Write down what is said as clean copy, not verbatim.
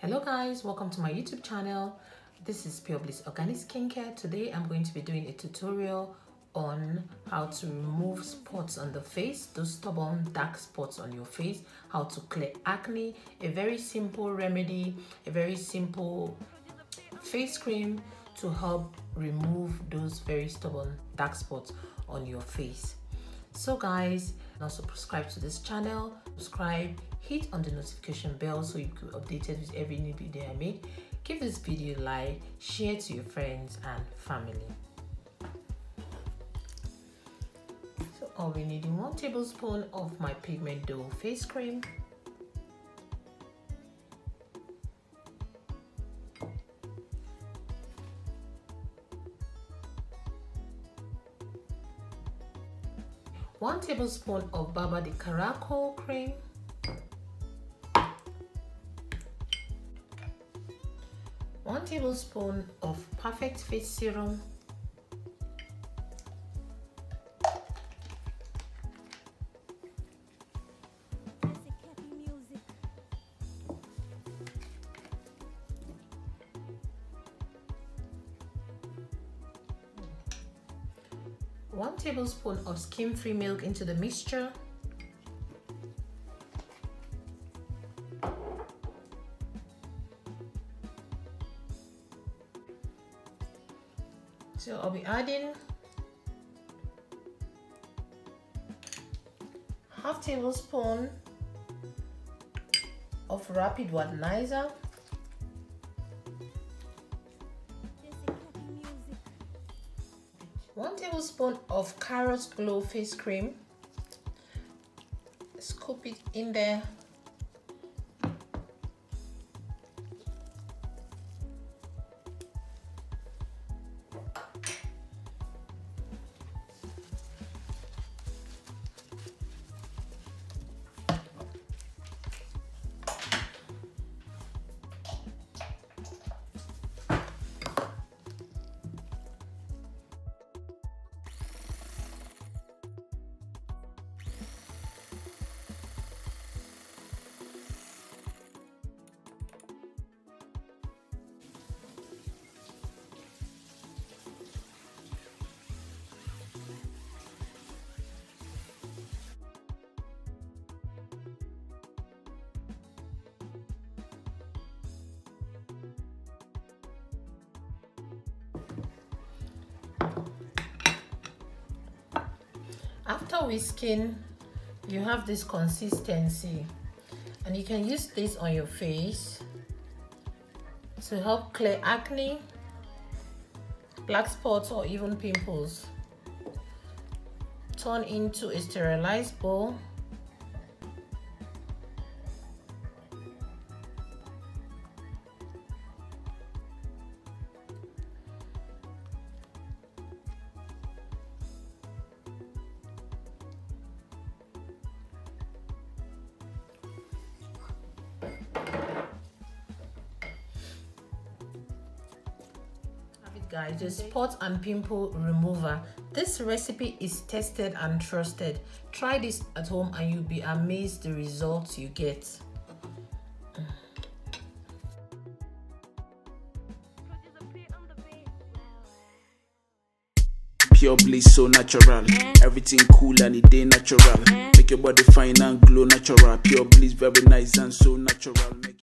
Hello guys, welcome to my YouTube channel. This is Itsp Organic Skincare. Today I'm going to be doing a tutorial on how to remove spots on the face, those stubborn dark spots on your face, how to clear acne, a very simple remedy, a very simple face cream to help remove those very stubborn dark spots on your face. So guys, also subscribe to this channel, subscribe, hit on the notification bell so you can be updated with every new video I make. Give this video a like, share to your friends and family. So I'll be needing 1 tablespoon of my pigment dough face cream, one tablespoon of the Caracol cream, 1 tablespoon of perfect face serum, 1 tablespoon of skim-free milk into the mixture, so I'll be adding ½ tablespoon of rapid whitenizer, 1 tablespoon of Carrot Glow face cream. Scoop it in there. After whisking, you have this consistency, and you can use this on your face to help clear acne, black spots, or even pimples. Turn into a sterilized bowl. Guys, the spot and pimple remover. This recipe is tested and trusted. Try this at home and you'll be amazed the results you get. Pure bliss, so natural. Everything cool and it dey natural. Make your body fine and glow natural. Pure bliss, very nice and so natural.